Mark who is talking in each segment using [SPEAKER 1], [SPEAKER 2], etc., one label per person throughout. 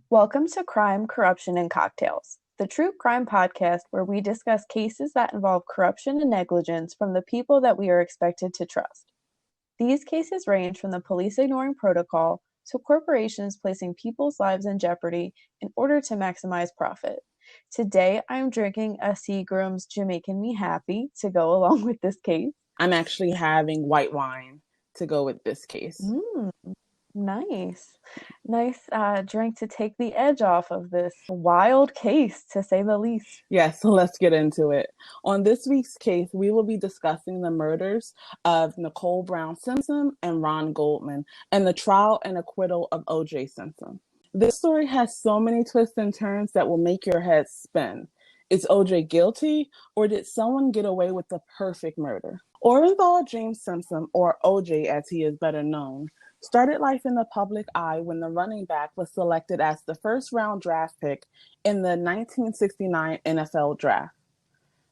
[SPEAKER 1] Welcome to Crime, Corruption, and Cocktails, the true crime podcast where we discuss cases that involve corruption and negligence from the people that we are expected to trust. These cases range from the police ignoring protocol to corporations placing people's lives in jeopardy in order to maximize profit. Today, I'm drinking a Seagram's Jamaican Me Happy to go along with this case.
[SPEAKER 2] I'm actually having white wine to go with this case.
[SPEAKER 1] Nice drink to take the edge off of this wild case, to say the least.
[SPEAKER 2] Yes, so let's get into it. On this week's case, we will be discussing the murders of Nicole Brown Simpson and Ron Goldman and the trial and acquittal of OJ Simpson. This story has so many twists and turns that will make your head spin. Is OJ guilty, or did someone get away with the perfect murder? Orenthal James Simpson, or OJ as he is better known, started life in the public eye when the running back was selected as the first-round draft pick in the 1969 NFL Draft.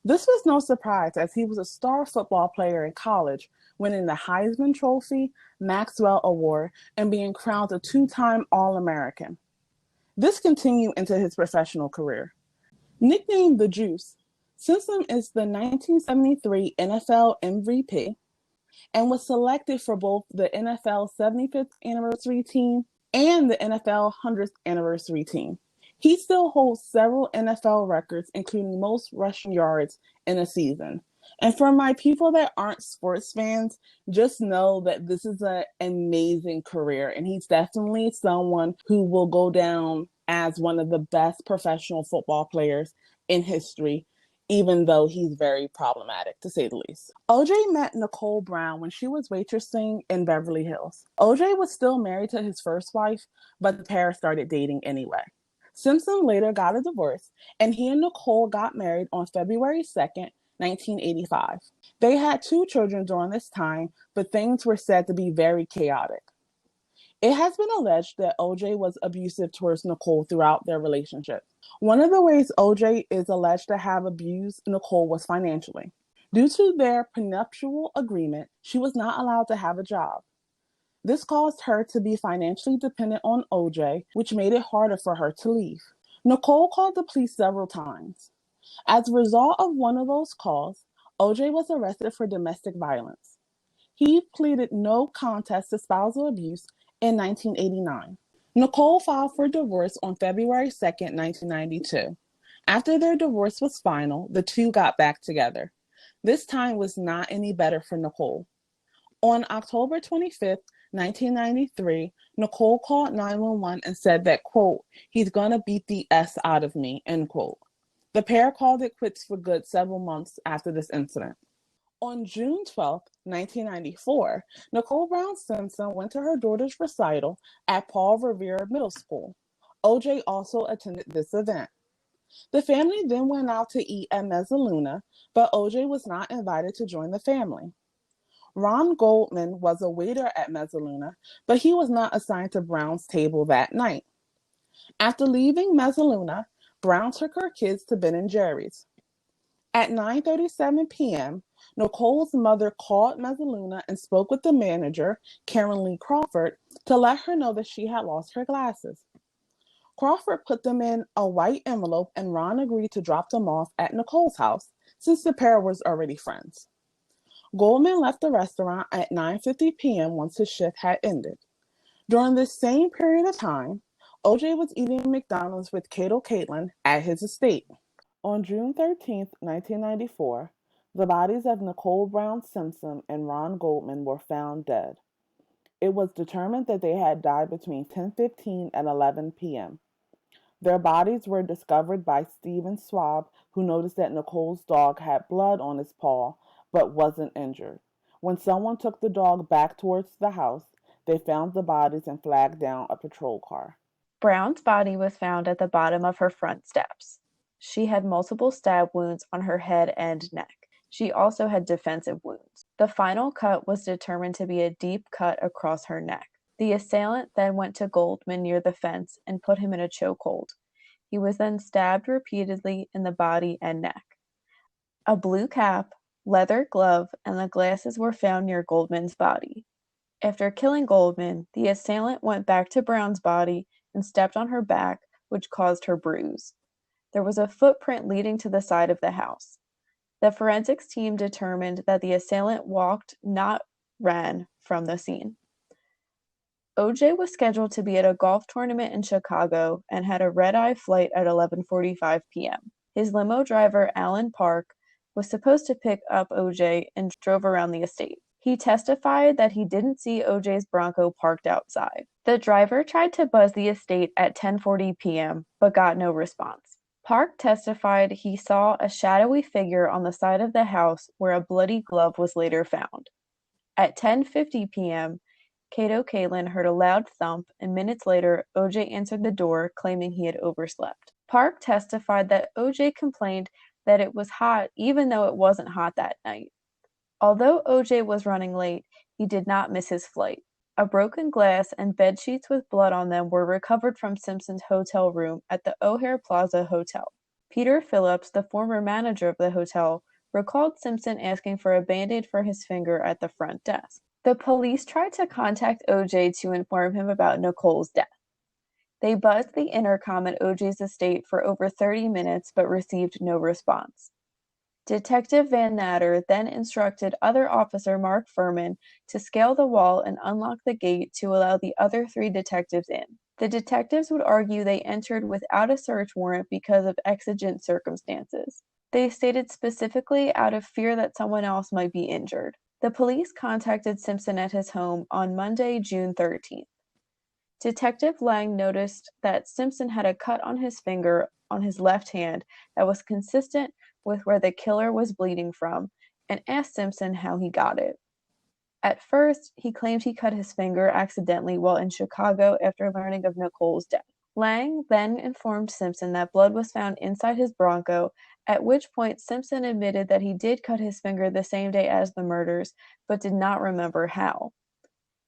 [SPEAKER 2] This was no surprise, as he was a star football player in college, winning the Heisman Trophy, Maxwell Award, and being crowned a two-time All-American. This continued into his professional career. Nicknamed the Juice, Simpson is the 1973 NFL MVP and was selected for both the NFL 75th anniversary team and the NFL 100th anniversary team. He still holds several NFL records, including most rushing yards in a season. And for my people that aren't sports fans, just know that this is an amazing career, and he's definitely someone who will go down as one of the best professional football players in history, even though he's very problematic, to say the least. OJ met Nicole Brown when she was waitressing in Beverly Hills. OJ was still married to his first wife, but the pair started dating anyway. Simpson later got a divorce, and he and Nicole got married on February 2nd, 1985. They had 2 children during this time, but things were said to be very chaotic. It has been alleged that OJ was abusive towards Nicole throughout their relationship. One of the ways OJ is alleged to have abused Nicole was financially. Due to their prenuptial agreement, she was not allowed to have a job. This caused her to be financially dependent on OJ, which made it harder for her to leave. Nicole called the police several times. As a result of one of those calls, OJ was arrested for domestic violence. He pleaded no contest to spousal abuse in 1989. Nicole filed for divorce on February 2nd, 1992. After their divorce was final, the two got back together. This time was not any better for Nicole. On October 25th, 1993, Nicole called 911 and said that, quote, "he's gonna beat the S out of me," end quote. The pair called it quits for good several months after this incident. On June 12, 1994, Nicole Brown Simpson went to her daughter's recital at Paul Revere Middle School. OJ also attended this event. The family then went out to eat at Mezzaluna, but OJ was not invited to join the family. Ron Goldman was a waiter at Mezzaluna, but he was not assigned to Brown's table that night. After leaving Mezzaluna, Brown took her kids to Ben & Jerry's. At 9:37 p.m., Nicole's mother called Mezzaluna and spoke with the manager, Karen Lee Crawford, to let her know that she had lost her glasses. Crawford put them in a white envelope, and Ron agreed to drop them off at Nicole's house, since the pair was already friends. Goldman left the restaurant at 9:50 p.m. once his shift had ended. During this same period of time, OJ was eating McDonald's with Kato Caitlin at his estate. On June 13, 1994, the bodies of Nicole Brown Simpson and Ron Goldman were found dead. It was determined that they had died between 10:15 and 11 p.m. Their bodies were discovered by Stephen Swab, who noticed that Nicole's dog had blood on his paw but wasn't injured. When someone took the dog back towards the house, they found the bodies and flagged down a patrol car.
[SPEAKER 1] Brown's body was found at the bottom of her front steps. She had multiple stab wounds on her head and neck. She also had defensive wounds. The final cut was determined to be a deep cut across her neck. The assailant then went to Goldman near the fence and put him in a chokehold. He was then stabbed repeatedly in the body and neck. A blue cap, leather glove, and the glasses were found near Goldman's body. After killing Goldman, the assailant went back to Brown's body and stepped on her back, which caused her bruise. There was a footprint leading to the side of the house. The forensics team determined that the assailant walked, not ran, from the scene. OJ was scheduled to be at a golf tournament in Chicago and had a red-eye flight at 11:45 p.m. His limo driver, Alan Park, was supposed to pick up OJ and drove around the estate. He testified that he didn't see OJ's Bronco parked outside. The driver tried to buzz the estate at 10:40 p.m., but got no response. Park testified he saw a shadowy figure on the side of the house where a bloody glove was later found. At 10:50 p.m., Cato Kalin heard a loud thump, and minutes later, OJ answered the door, claiming he had overslept. Park testified that OJ complained that it was hot even though it wasn't hot that night. Although OJ was running late, he did not miss his flight. A broken glass and bedsheets with blood on them were recovered from Simpson's hotel room at the O'Hare Plaza Hotel. Peter Phillips, the former manager of the hotel, recalled Simpson asking for a Band-Aid for his finger at the front desk. The police tried to contact OJ to inform him about Nicole's death. They buzzed the intercom at OJ's estate for over 30 minutes but received no response. Detective Van Natter then instructed other officer Mark Furman to scale the wall and unlock the gate to allow the other 3 detectives in. The detectives would argue they entered without a search warrant because of exigent circumstances. They stated specifically out of fear that someone else might be injured. The police contacted Simpson at his home on Monday, June 13th. Detective Lang noticed that Simpson had a cut on his finger on his left hand that was consistent with where the killer was bleeding from, and asked Simpson how he got it. At first, he claimed he cut his finger accidentally while in Chicago after learning of Nicole's death. Lang then informed Simpson that blood was found inside his Bronco, at which point Simpson admitted that he did cut his finger the same day as the murders, but did not remember how.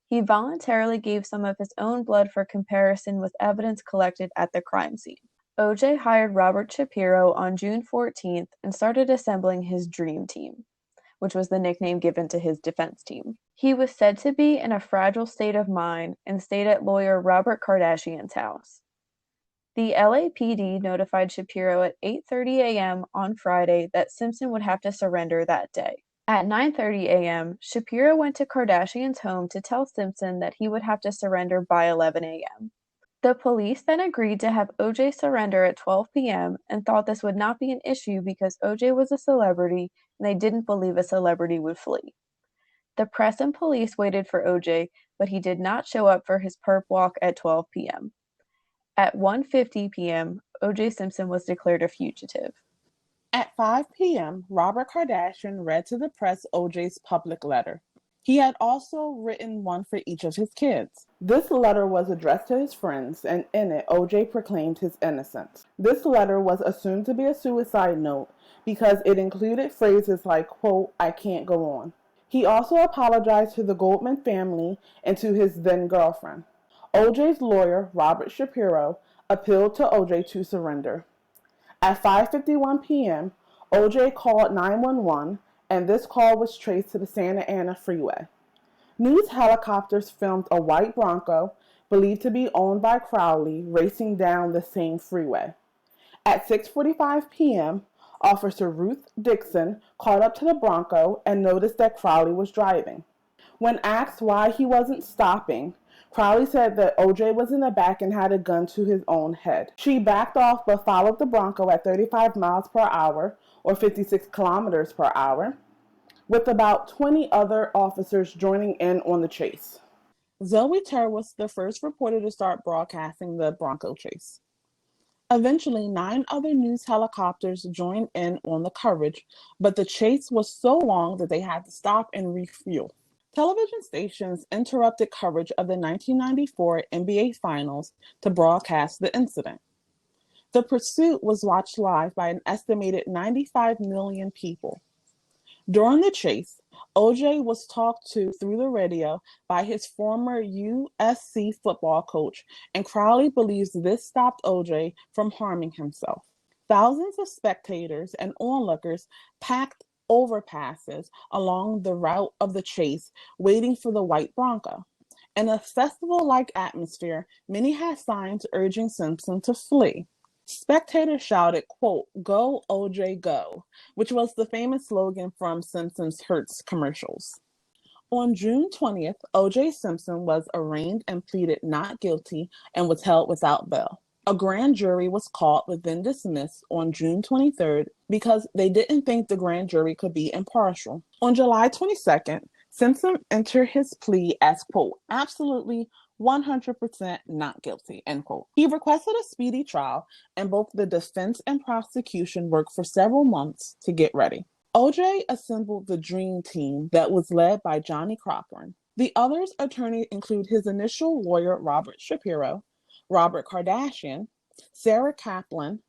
[SPEAKER 1] He voluntarily gave some of his own blood for comparison with evidence collected at the crime scene. OJ hired Robert Shapiro on June 14th and started assembling his Dream Team, which was the nickname given to his defense team. He was said to be in a fragile state of mind and stayed at lawyer Robert Kardashian's house. The LAPD notified Shapiro at 8:30 a.m. on Friday that Simpson would have to surrender that day. At 9:30 a.m., Shapiro went to Kardashian's home to tell Simpson that he would have to surrender by 11 a.m. The police then agreed to have OJ surrender at 12 p.m. and thought this would not be an issue because OJ was a celebrity and they didn't believe a celebrity would flee. The press and police waited for OJ, but he did not show up for his perp walk at 12 p.m. At 1:50 p.m., OJ Simpson was declared a fugitive.
[SPEAKER 2] At 5 p.m., Robert Kardashian read to the press OJ's public letter. He had also written one for each of his kids. This letter was addressed to his friends, and in it, OJ proclaimed his innocence. This letter was assumed to be a suicide note because it included phrases like, quote, "I can't go on." He also apologized to the Goldman family and to his then-girlfriend. OJ's lawyer, Robert Shapiro, appealed to OJ to surrender. At 5:51 p.m., OJ called 911, and this call was traced to the Santa Ana freeway. News helicopters filmed a white Bronco, believed to be owned by Crowley, racing down the same freeway. At 6:45 p.m., Officer Ruth Dixon caught up to the Bronco and noticed that Crowley was driving. When asked why he wasn't stopping, Crowley said that OJ was in the back and had a gun to his own head. She backed off but followed the Bronco at 35 miles per hour, or 56 kilometers per hour, with about 20 other officers joining in on the chase. Zoe Terr was the first reporter to start broadcasting the Bronco chase. Eventually, 9 other news helicopters joined in on the coverage, but the chase was so long that they had to stop and refuel. Television stations interrupted coverage of the 1994 NBA Finals to broadcast the incident. The pursuit was watched live by an estimated 95 million people. During the chase, OJ was talked to through the radio by his former USC football coach, and Crowley believes this stopped OJ from harming himself. Thousands of spectators and onlookers packed overpasses along the route of the chase, waiting for the white Bronco. In a festival-like atmosphere, many had signs urging Simpson to flee. Spectators shouted, quote, "Go, OJ, go," which was the famous slogan from Simpson's Hertz commercials. On June 20th, OJ Simpson was arraigned and pleaded not guilty and was held without bail. A grand jury was called but then dismissed on June 23rd because they didn't think the grand jury could be impartial. On July 22nd, Simpson entered his plea as, quote, "absolutely 100% not guilty," end quote. He requested a speedy trial, and both the defense and prosecution worked for several months to get ready. OJ assembled the dream team that was led by Johnny Cochran. The others' attorneys include his initial lawyer, Robert Shapiro, Robert Kardashian, Sarah Kaplan,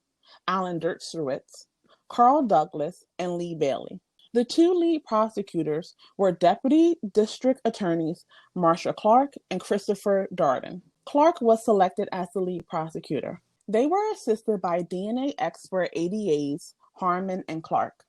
[SPEAKER 2] Alan Dershowitz, Carl Douglas, and Lee Bailey. The two lead prosecutors were Deputy District Attorneys Marsha Clark and Christopher Darden. Clark was selected as the lead prosecutor. They were assisted by DNA expert ADAs Harmon and Clark.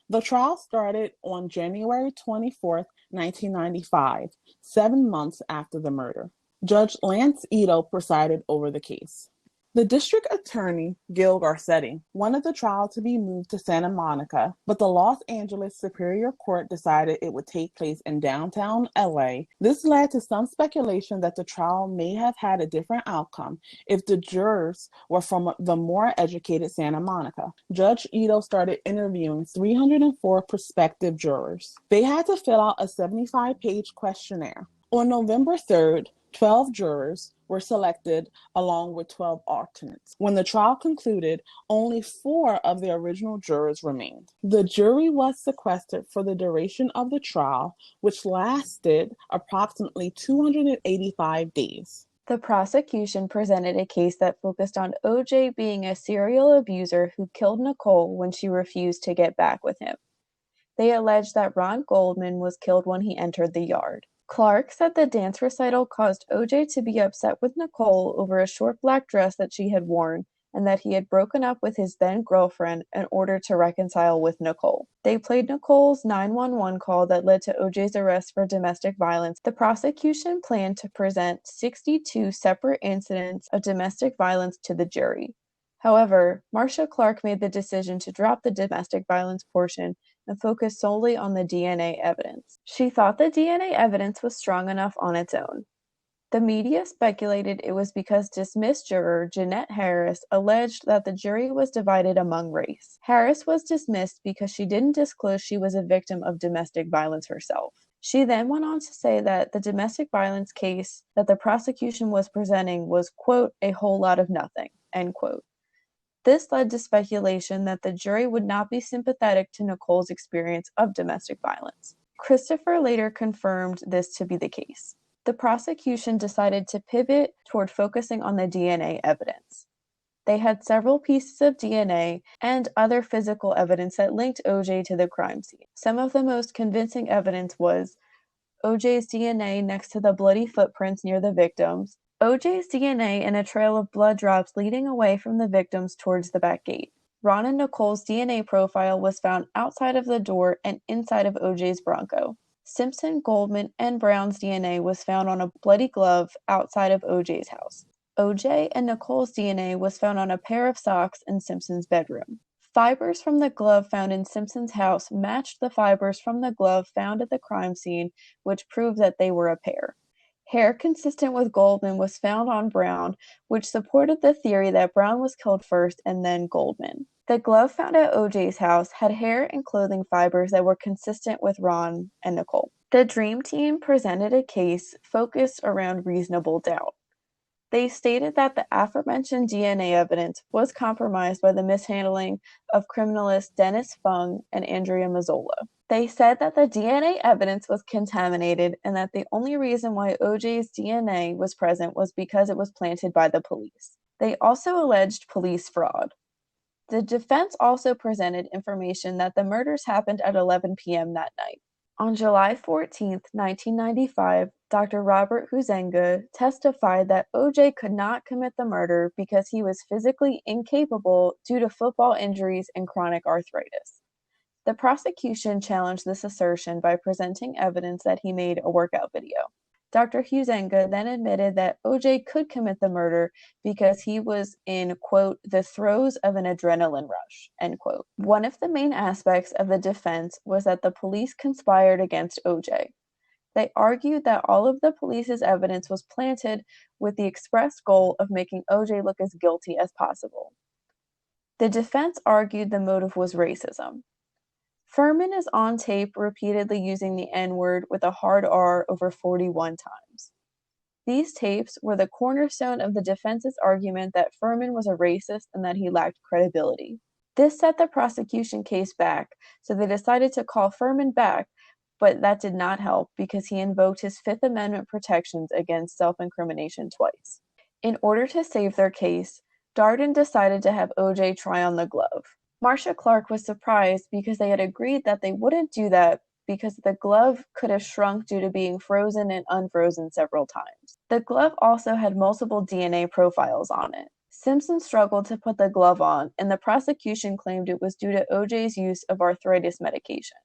[SPEAKER 2] The trial started on January 24, 1995, 7 months after the murder. Judge Lance Ito presided over the case. The district attorney, Gil Garcetti, wanted the trial to be moved to Santa Monica, but the Los Angeles Superior Court decided it would take place in downtown LA. This led to some speculation that the trial may have had a different outcome if the jurors were from the more educated Santa Monica. Judge Ito started interviewing 304 prospective jurors. They had to fill out a 75-page questionnaire. On November 3rd, 12 jurors were selected along with 12 alternates. When the trial concluded, only 4 of the original jurors remained. The jury was sequestered for the duration of the trial, which lasted approximately 285 days.
[SPEAKER 1] The prosecution presented a case that focused on OJ being a serial abuser who killed Nicole when she refused to get back with him. They alleged that Ron Goldman was killed when he entered the yard. Clark said the dance recital caused OJ to be upset with Nicole over a short black dress that she had worn, and that he had broken up with his then-girlfriend in order to reconcile with Nicole. They played Nicole's 911 call that led to OJ's arrest for domestic violence. The prosecution planned to present 62 separate incidents of domestic violence to the jury. However, Marsha Clark made the decision to drop the domestic violence portion and focus solely on the DNA evidence. She thought the DNA evidence was strong enough on its own. The media speculated it was because dismissed juror Jeanette Harris alleged that the jury was divided among race. Harris was dismissed because she didn't disclose she was a victim of domestic violence herself. She then went on to say that the domestic violence case that the prosecution was presenting was, quote, "a whole lot of nothing," end quote. This led to speculation that the jury would not be sympathetic to Nicole's experience of domestic violence. Christopher later confirmed this to be the case. The prosecution decided to pivot toward focusing on the DNA evidence. They had several pieces of DNA and other physical evidence that linked OJ to the crime scene. Some of the most convincing evidence was OJ's DNA next to the bloody footprints near the victims, OJ's DNA in a trail of blood drops leading away from the victims towards the back gate. Ron and Nicole's DNA profile was found outside of the door and inside of OJ's Bronco. Simpson, Goldman, and Brown's DNA was found on a bloody glove outside of OJ's house. OJ and Nicole's DNA was found on a pair of socks in Simpson's bedroom. Fibers from the glove found in Simpson's house matched the fibers from the glove found at the crime scene, which proved that they were a pair. Hair consistent with Goldman was found on Brown, which supported the theory that Brown was killed first and then Goldman. The glove found at OJ's house had hair and clothing fibers that were consistent with Ron and Nicole. The Dream Team presented a case focused around reasonable doubt. They stated that the aforementioned DNA evidence was compromised by the mishandling of criminalists Dennis Fung and Andrea Mazzola. They said that the DNA evidence was contaminated and that the only reason why OJ's DNA was present was because it was planted by the police. They also alleged police fraud. The defense also presented information that the murders happened at 11 p.m. that night. On July 14, 1995, Dr. Robert Huizenga testified that OJ could not commit the murder because he was physically incapable due to football injuries and chronic arthritis. The prosecution challenged this assertion by presenting evidence that he made a workout video. Dr. Huizenga then admitted that OJ could commit the murder because he was in, quote, the throes of an adrenaline rush, end quote. One of the main aspects of the defense was that the police conspired against OJ. They argued that all of the police's evidence was planted with the express goal of making OJ look as guilty as possible. The defense argued the motive was racism. Furman is on tape repeatedly using the N-word with a hard R over 41 times. These tapes were the cornerstone of the defense's argument that Furman was a racist and that he lacked credibility. This set the prosecution case back, so they decided to call Furman back, but that did not help because he invoked his Fifth Amendment protections against self-incrimination twice. In order to save their case, Darden decided to have OJ try on the glove. Marcia Clark was surprised because they had agreed that they wouldn't do that because the glove could have shrunk due to being frozen and unfrozen several times. The glove also had multiple DNA profiles on it. Simpson struggled to put the glove on, and the prosecution claimed it was due to OJ's use of arthritis medication.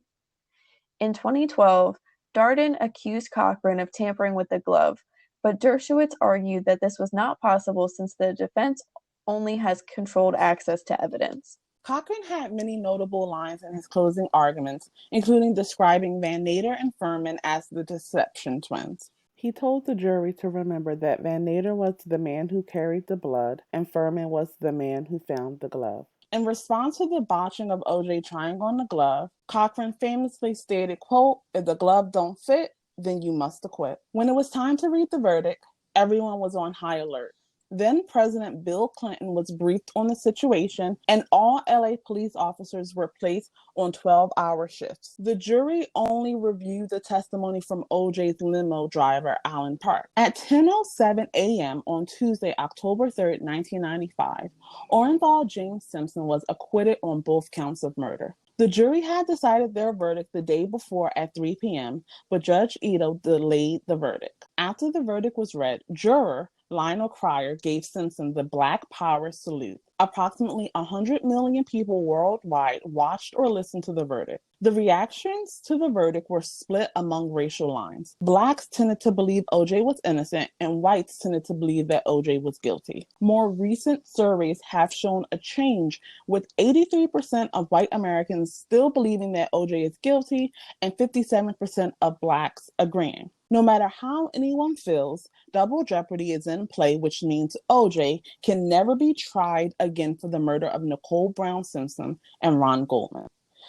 [SPEAKER 1] In 2012, Darden accused Cochran of tampering with the glove, but Dershowitz argued that this was not possible since the defense only has controlled access to evidence.
[SPEAKER 2] Cochran had many notable lines in his closing arguments, including describing Van Nader and Furman as the deception twins. He told the jury to remember that Van Nader was the man who carried the blood and Furman was the man who found the glove. In response to the botching of OJ trying on the glove, Cochran famously stated, quote, "If the glove don't fit, then you must acquit." When it was time to read the verdict, everyone was on high alert. Then President Bill Clinton was briefed on the situation, and all LA police officers were placed on 12-hour shifts. The jury only reviewed the testimony from OJ's limo driver, Alan Park. At 10:07 a.m. on Tuesday, October 3rd, 1995, Orenthal James Simpson was acquitted on both counts of murder. The jury had decided their verdict the day before at 3 p.m., but Judge Ito delayed the verdict. After the verdict was read, juror Lionel Cryer gave Simpson the Black Power salute. Approximately 100 million people worldwide watched or listened to the verdict. The reactions to the verdict were split among racial lines. Blacks tended to believe OJ was innocent, and whites tended to believe that OJ was guilty. More recent surveys have shown a change, with 83% of white Americans still believing that OJ is guilty and 57% of blacks agreeing. No matter how anyone feels, double jeopardy is in play, which means OJ can never be tried again for the murder of Nicole Brown Simpson and Ron Goldman.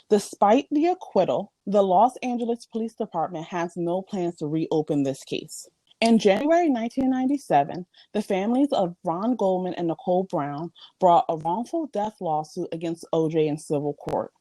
[SPEAKER 2] Despite the acquittal, the Los Angeles Police Department has no plans to reopen this case. In January 1997, the families of Ron Goldman and Nicole Brown brought a wrongful death lawsuit against OJ in civil court.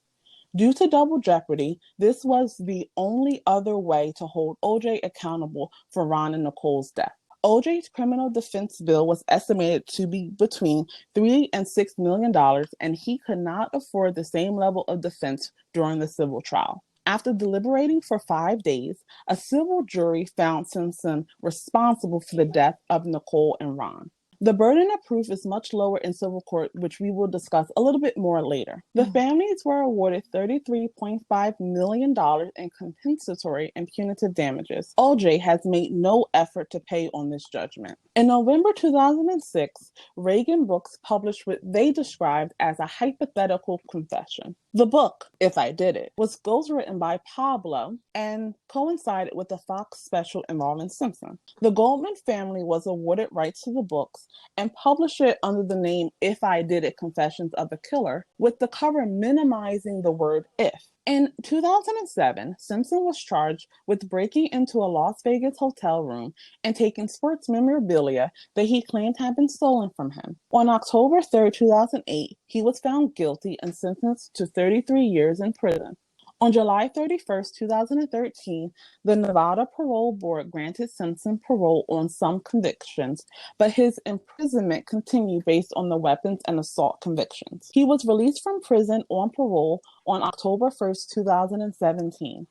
[SPEAKER 2] Due to double jeopardy, this was the only other way to hold OJ accountable for Ron and Nicole's death. OJ's criminal defense bill was estimated to be between $3 and $6 million, and he could not afford the same level of defense during the civil trial. After deliberating for 5 days, a civil jury found Simpson responsible for the death of Nicole and Ron. The burden of proof is much lower in civil court, which we will discuss a little bit more later. The families were awarded $33.5 million in compensatory and punitive damages. OJ has made no effort to pay on this judgment. In November 2006, Reagan Books published what they described as a hypothetical confession. The book, If I Did It, was ghostwritten by Pablo and coincided with the Fox special involving Simpson. The Goldman family was awarded rights to the books and published it under the name If I Did It, Confessions of a Killer, with the cover minimizing the word if. In 2007, Simpson was charged with breaking into a Las Vegas hotel room and taking sports memorabilia that he claimed had been stolen from him. On October 3, 2008, he was found guilty and sentenced to 33 years in prison. On July 31, 2013, the Nevada Parole Board granted Simpson parole on some convictions, but his imprisonment continued based on the weapons and assault convictions. He was released from prison on parole on October 1, 2017.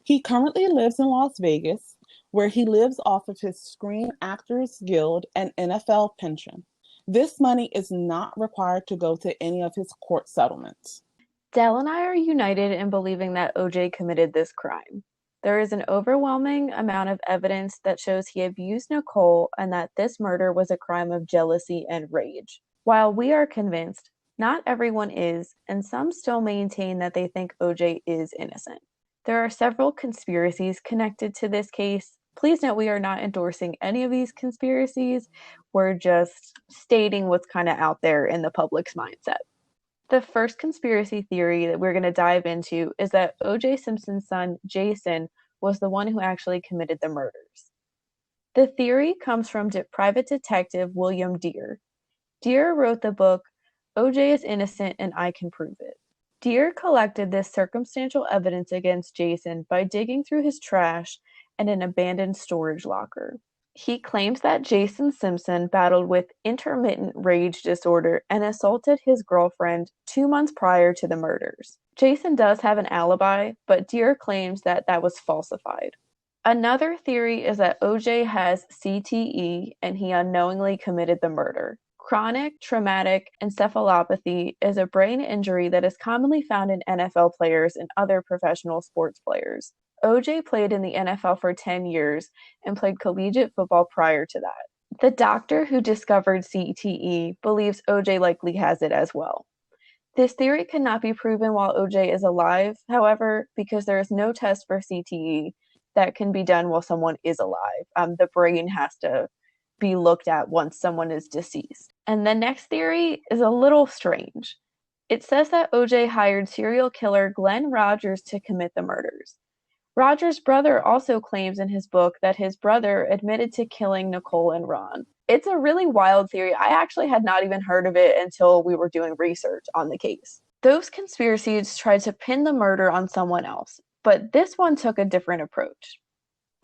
[SPEAKER 2] He currently lives in Las Vegas, where he lives off of his Screen Actors Guild and NFL pension. This money is not required to go to any of his court settlements.
[SPEAKER 1] Dell and I are united in believing that OJ committed this crime. There is an overwhelming amount of evidence that shows he abused Nicole and that this murder was a crime of jealousy and rage. While we are convinced, not everyone is, and some still maintain that they think OJ is innocent. There are several conspiracies connected to this case. Please note we are not endorsing any of these conspiracies. We're just stating what's kind of out there in the public's mindset. The first conspiracy theory that we're going to dive into is that OJ Simpson's son, Jason, was the one who actually committed the murders. The theory comes from private detective William Dear. Dear wrote the book, OJ is Innocent and I Can Prove It. Dear collected this circumstantial evidence against Jason by digging through his trash and an abandoned storage locker. He claims that Jason Simpson battled with intermittent rage disorder and assaulted his girlfriend 2 months prior to the murders. Jason does have an alibi, but Dear claims that that was falsified. Another theory is that OJ has CTE and he unknowingly committed the murder. Chronic traumatic encephalopathy is a brain injury that is commonly found in NFL players and other professional sports players. OJ played in the NFL for 10 years and played collegiate football prior to that. The doctor who discovered CTE believes OJ likely has it as well. This theory cannot be proven while OJ is alive, however, because there is no test for CTE that can be done while someone is alive. The brain has to be looked at once someone is deceased. And the next theory is a little strange. It says that OJ hired serial killer Glenn Rogers to commit the murders. Rogers' brother also claims in his book that his brother admitted to killing Nicole and Ron. It's a really wild theory. I actually had not even heard of it until we were doing research on the case. Those conspiracies tried to pin the murder on someone else, but this one took a different approach.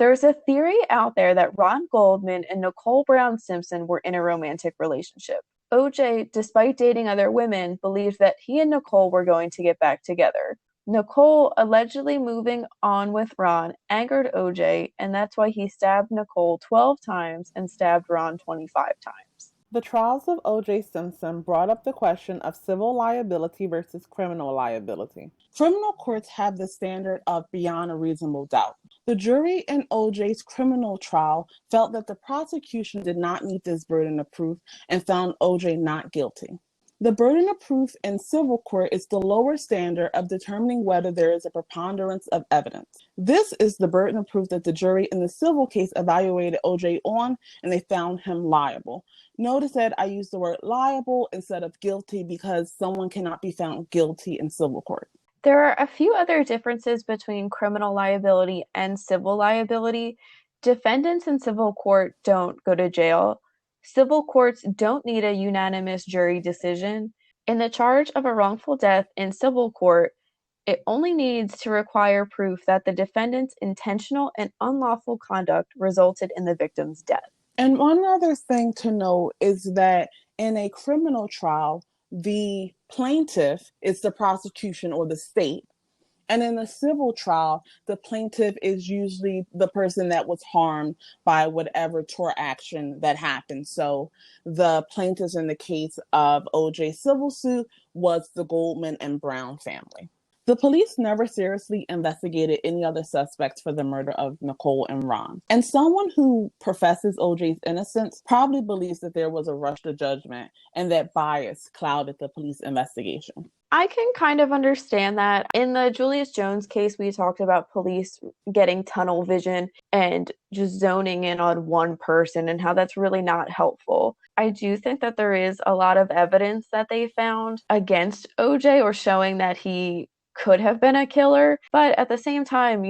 [SPEAKER 1] There's a theory out there that Ron Goldman and Nicole Brown Simpson were in a romantic relationship. OJ, despite dating other women, believed that he and Nicole were going to get back together. Nicole allegedly moving on with Ron angered OJ, and that's why he stabbed Nicole 12 times and stabbed Ron 25 times.
[SPEAKER 2] The trials of OJ Simpson brought up the question of civil liability versus criminal liability. Criminal courts have the standard of beyond a reasonable doubt. The jury in OJ's criminal trial felt that the prosecution did not meet this burden of proof and found OJ not guilty. The burden of proof in civil court is the lower standard of determining whether there is a preponderance of evidence. This is the burden of proof that the jury in the civil case evaluated OJ on, and they found him liable. Notice that I used the word liable instead of guilty because someone cannot be found guilty in civil court.
[SPEAKER 1] There are a few other differences between criminal liability and civil liability. Defendants in civil court don't go to jail. Civil courts don't need a unanimous jury decision. In the charge of a wrongful death in civil court, it only needs to require proof that the defendant's intentional and unlawful conduct resulted in the victim's death.
[SPEAKER 2] And one other thing to note is that in a criminal trial, the plaintiff is the prosecution or the state. And in a civil trial, the plaintiff is usually the person that was harmed by whatever tort action that happened. So the plaintiffs in the case of OJ's civil suit was the Goldman and Brown family. The police never seriously investigated any other suspects for the murder of Nicole and Ron. And someone who professes OJ's innocence probably believes that there was a rush to judgment and that bias clouded the police investigation.
[SPEAKER 1] I can kind of understand that. In the Julius Jones case, we talked about police getting tunnel vision and just zoning in on one person and how that's really not helpful. I do think that there is a lot of evidence that they found against OJ or showing that he could have been a killer. But at the same time,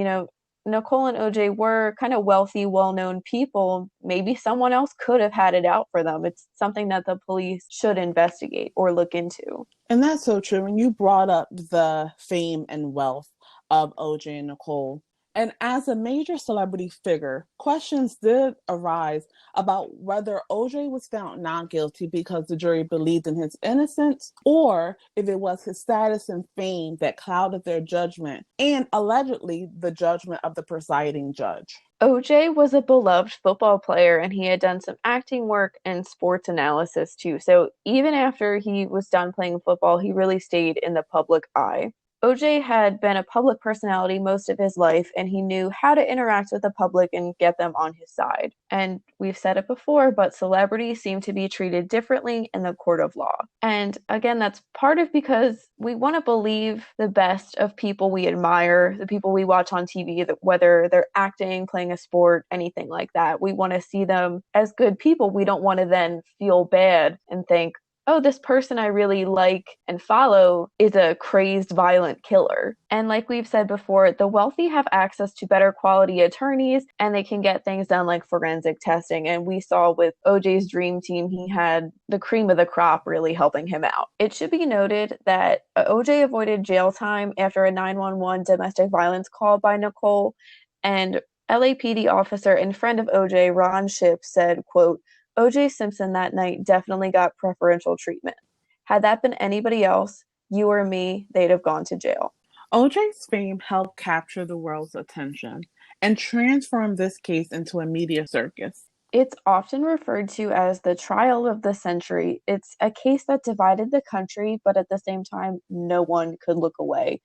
[SPEAKER 1] Nicole and OJ were kind of wealthy, well-known people. Maybe someone else could have had it out for them. It's something that the police should investigate or look into.
[SPEAKER 2] And that's so true. When you brought up the fame and wealth of OJ and Nicole, And as a major celebrity figure, questions did arise about whether OJ was found not guilty because the jury believed in his innocence, or if it was his status and fame that clouded their judgment, and allegedly the judgment of the presiding judge.
[SPEAKER 1] OJ was a beloved football player and he had done some acting work and sports analysis too. So even after he was done playing football, he really stayed in the public eye. OJ had been a public personality most of his life, and he knew how to interact with the public and get them on his side. And we've said it before, but celebrities seem to be treated differently in the court of law. And again, that's part of because we want to believe the best of people we admire, the people we watch on TV, whether they're acting, playing a sport, anything like that. We want to see them as good people. We don't want to then feel bad and think, oh, this person I really like and follow is a crazed, violent killer. And like we've said before, the wealthy have access to better quality attorneys and they can get things done like forensic testing. And we saw with OJ's dream team, he had the cream of the crop really helping him out. It should be noted that OJ avoided jail time after a 911 domestic violence call by Nicole. And LAPD officer and friend of OJ, Ron Shipp, said, quote, OJ Simpson that night definitely got preferential treatment. Had that been anybody else, you or me, they'd have gone to jail.
[SPEAKER 2] OJ's fame helped capture the world's attention and transform this case into a media circus.
[SPEAKER 1] It's often referred to as the trial of the century. It's a case that divided the country, but at the same time, no one could look away.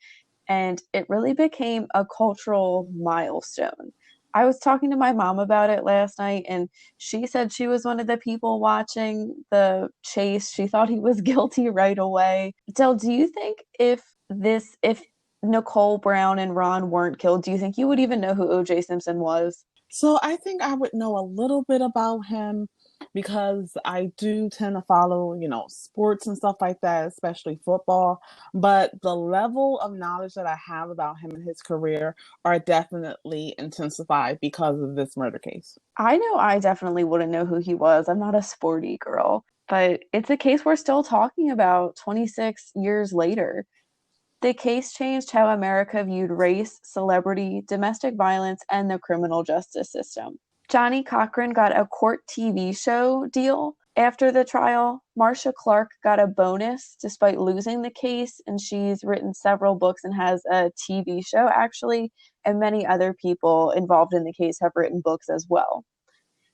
[SPEAKER 1] And it really became a cultural milestone. I was talking to my mom about it last night, and she said she was one of the people watching the chase. She thought he was guilty right away. Del, do you think if Nicole Brown and Ron weren't killed, do you think you would even know who OJ Simpson was?
[SPEAKER 2] So I think I would know a little bit about him because I do tend to follow, sports and stuff like that, especially football. But the level of knowledge that I have about him and his career are definitely intensified because of this murder case.
[SPEAKER 1] I know I definitely wouldn't know who he was. I'm not a sporty girl, but it's a case we're still talking about 26 years later. The case changed how America viewed race, celebrity, domestic violence, and the criminal justice system. Johnny Cochran got a court TV show deal after the trial. Marcia Clark got a bonus despite losing the case, and she's written several books and has a TV show actually, and many other people involved in the case have written books as well.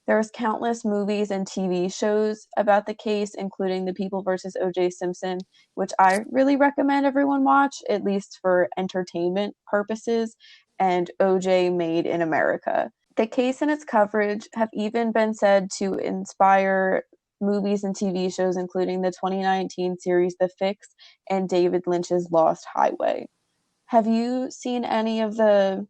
[SPEAKER 1] There's countless movies and TV shows about the case, including The People versus OJ Simpson, which I really recommend everyone watch, at least for entertainment purposes, and OJ Made in America. The case and its coverage have even been said to inspire movies and TV shows, including the 2019 series The Fix and David Lynch's Lost Highway. Have you seen any of the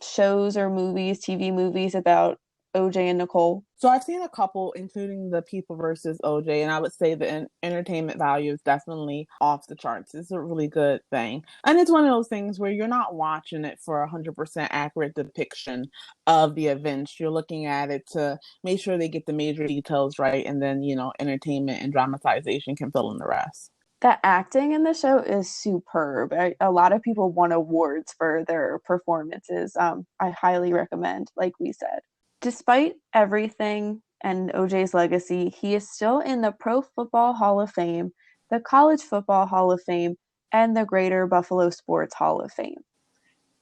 [SPEAKER 1] shows or movies, TV movies about OJ and Nicole?
[SPEAKER 2] So I've seen a couple, including The People versus OJ, and I would say the entertainment value is definitely off the charts. It's a really good thing. And it's one of those things where you're not watching it for 100% accurate depiction of the events. You're looking at it to make sure they get the major details right, and then, entertainment and dramatization can fill in the rest.
[SPEAKER 1] The acting in the show is superb. A lot of people won awards for their performances. I highly recommend, like we said. Despite everything and OJ's legacy, he is still in the Pro Football Hall of Fame, the College Football Hall of Fame, and the Greater Buffalo Sports Hall of Fame.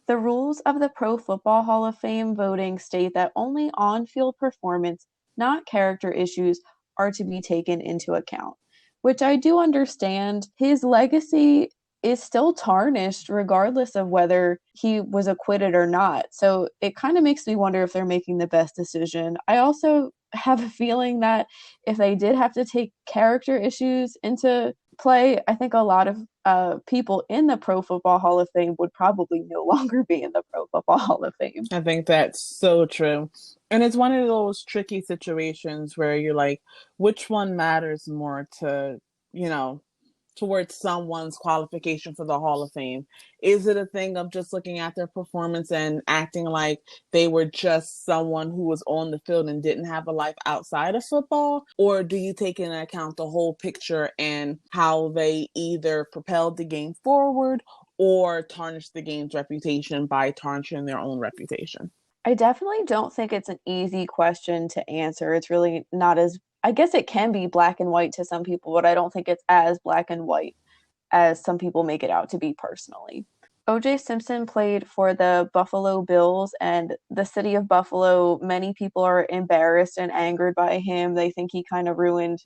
[SPEAKER 1] The rules of the Pro Football Hall of Fame voting state that only on-field performance, not character issues, are to be taken into account, which I do understand. His legacy is still tarnished regardless of whether he was acquitted or not. So it kind of makes me wonder if they're making the best decision. I also have a feeling that if they did have to take character issues into play, I think a lot of people in the Pro Football Hall of Fame would probably no longer be in the Pro Football Hall of Fame.
[SPEAKER 2] I think that's so true. And it's one of those tricky situations where you're like, which one matters more you know, towards someone's qualification for the Hall of Fame? Is it a thing of just looking at their performance and acting like they were just someone who was on the field and didn't have a life outside of football? Or do you take into account the whole picture and how they either propelled the game forward or tarnish the game's reputation by tarnishing their own reputation?
[SPEAKER 1] I definitely don't think it's an easy question to answer. It's really not as, I guess it can be black and white to some people, but I don't think it's as black and white as some people make it out to be personally. OJ Simpson played for the Buffalo Bills and the city of Buffalo. Many people are embarrassed and angered by him. They think he kind of ruined,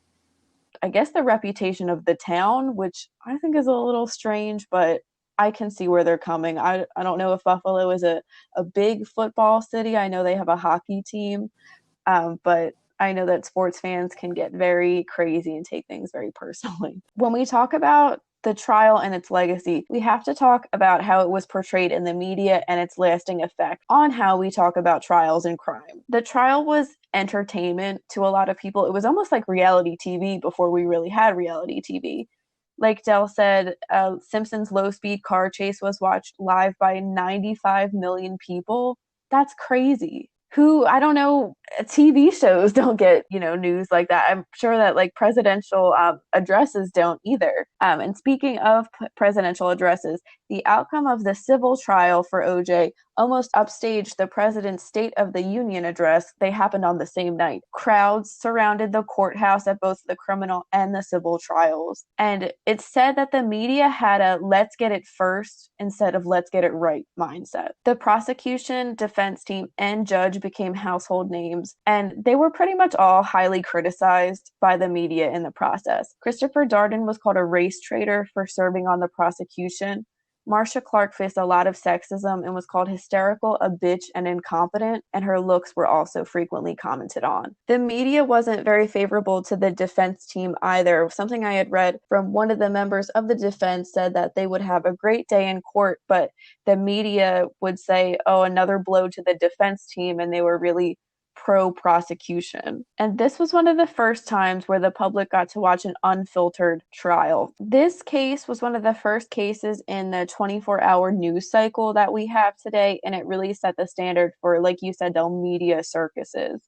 [SPEAKER 1] I guess, the reputation of the town, which I think is a little strange, but I can see where they're coming. I don't know if Buffalo is a big football city. I know they have a hockey team, but I know that sports fans can get very crazy and take things very personally. When we talk about the trial and its legacy, we have to talk about how it was portrayed in the media and its lasting effect on how we talk about trials and crime. The trial was entertainment to a lot of people. It was almost like reality TV before we really had reality TV. Like Dell said, Simpson's low speed car chase was watched live by 95 million people. That's crazy. Who, I don't know, TV shows don't get, news like that. I'm sure that like presidential addresses don't either. And speaking of presidential addresses, the outcome of the civil trial for OJ almost upstaged the president's State of the Union address. They happened on the same night. Crowds surrounded the courthouse at both the criminal and the civil trials. And it's said that the media had a let's get it first instead of let's get it right mindset. The prosecution, defense team, and judge became household names, and they were pretty much all highly criticized by the media in the process. Christopher Darden was called a race traitor for serving on the prosecution. Marcia Clark faced a lot of sexism and was called hysterical, a bitch, and incompetent, and her looks were also frequently commented on. The media wasn't very favorable to the defense team either. Something I had read from one of the members of the defense said that they would have a great day in court, but the media would say, oh, another blow to the defense team, and they were really pro-prosecution. And this was one of the first times where the public got to watch an unfiltered trial. This case was one of the first cases in the 24-hour news cycle that we have today, and it really set the standard for, like you said, the media circuses.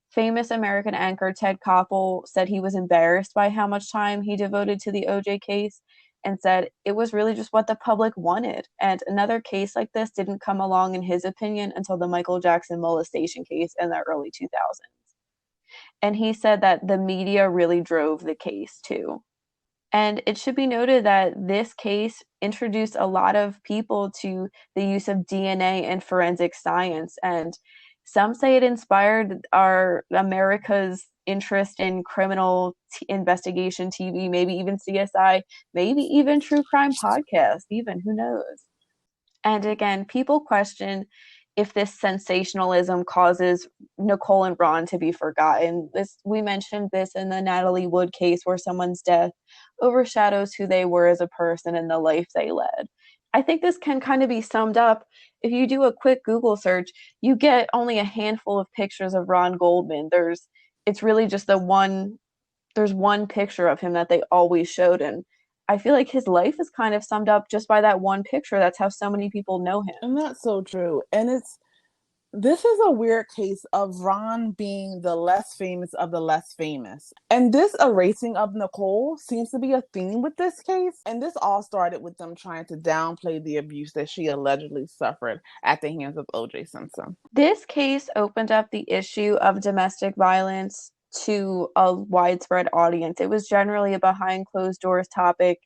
[SPEAKER 1] Famous American anchor Ted Koppel said he was embarrassed by how much time he devoted to the OJ case and said it was really just what the public wanted. And another case like this didn't come along, in his opinion, until the Michael Jackson molestation case in the early 2000s. And he said that the media really drove the case too. And it should be noted that this case introduced a lot of people to the use of DNA and forensic science. And some say it inspired America's interest in criminal investigation TV, maybe even CSI, maybe even true crime podcasts, even, who knows? And again, people question if this sensationalism causes Nicole and Ron to be forgotten. We mentioned this in the Natalie Wood case, where someone's death overshadows who they were as a person and the life they led. I think this can kind of be summed up. If you do a quick Google search, you get only a handful of pictures of Ron Goldman. It's really just there's one picture of him that they always showed, and I feel like his life is kind of summed up just by that one picture. That's how so many people know him.
[SPEAKER 2] And that's so true. And this is a weird case of Ron being the less famous of the less famous. And this erasing of Nicole seems to be a theme with this case. And this all started with them trying to downplay the abuse that she allegedly suffered at the hands of OJ Simpson.
[SPEAKER 1] This case opened up the issue of domestic violence to a widespread audience. It was generally a behind closed doors topic.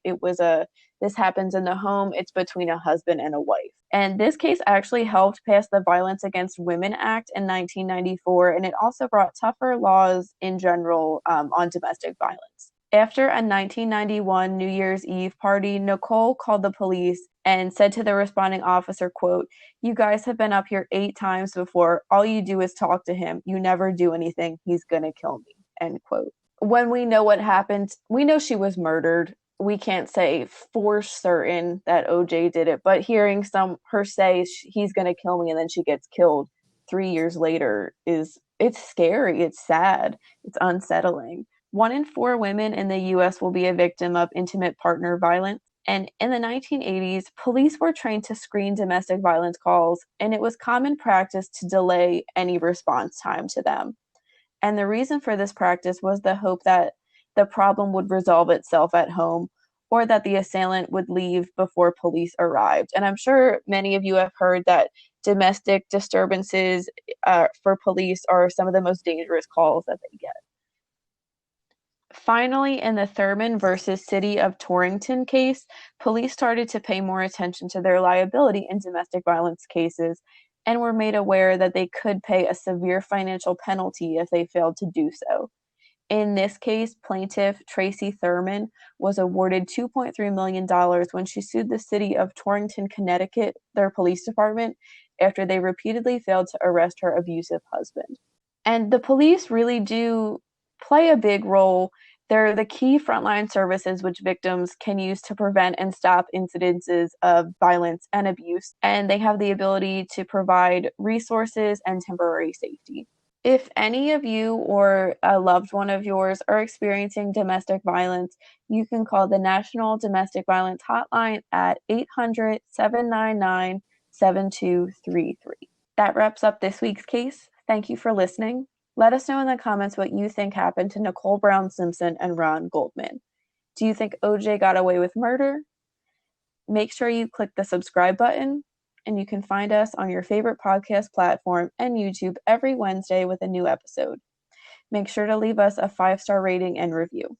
[SPEAKER 1] This happens in the home, it's between a husband and a wife. And this case actually helped pass the Violence Against Women Act in 1994, and it also brought tougher laws in general on domestic violence. After a 1991 New Year's Eve party, Nicole called the police and said to the responding officer, quote, "You guys have been up here 8 times before. All you do is talk to him. You never do anything. He's gonna kill me," end quote. When we know what happened, we know she was murdered. We can't say for certain that OJ did it, but hearing her say he's gonna kill me and then she gets killed 3 years later it's scary, it's sad, it's unsettling. 1 in 4 women in the US will be a victim of intimate partner violence. And in the 1980s, police were trained to screen domestic violence calls, and it was common practice to delay any response time to them. And the reason for this practice was the hope that the problem would resolve itself at home, or that the assailant would leave before police arrived. And I'm sure many of you have heard that domestic disturbances for police are some of the most dangerous calls that they get. Finally, in the Thurman versus City of Torrington case, police started to pay more attention to their liability in domestic violence cases and were made aware that they could pay a severe financial penalty if they failed to do so. In this case, plaintiff Tracy Thurman was awarded $2.3 million when she sued the city of Torrington, Connecticut, their police department, after they repeatedly failed to arrest her abusive husband. And the police really do play a big role. They're the key frontline services which victims can use to prevent and stop incidences of violence and abuse. And they have the ability to provide resources and temporary safety. If any of you or a loved one of yours are experiencing domestic violence, you can call the National Domestic Violence Hotline at 800-799-7233. That wraps up this week's case. Thank you for listening. Let us know in the comments what you think happened to Nicole Brown Simpson and Ron Goldman. Do you think OJ got away with murder? Make sure you click the subscribe button, and you can find us on your favorite podcast platform and YouTube every Wednesday with a new episode. Make sure to leave us a 5-star rating and review.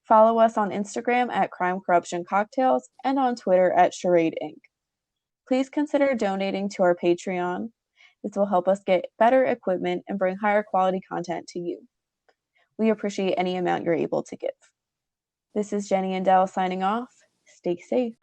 [SPEAKER 1] Follow us on Instagram at Crime Corruption Cocktails and on Twitter at Charade Inc. Please consider donating to our Patreon. This will help us get better equipment and bring higher quality content to you. We appreciate any amount you're able to give. This is Jenny and Dell signing off. Stay safe.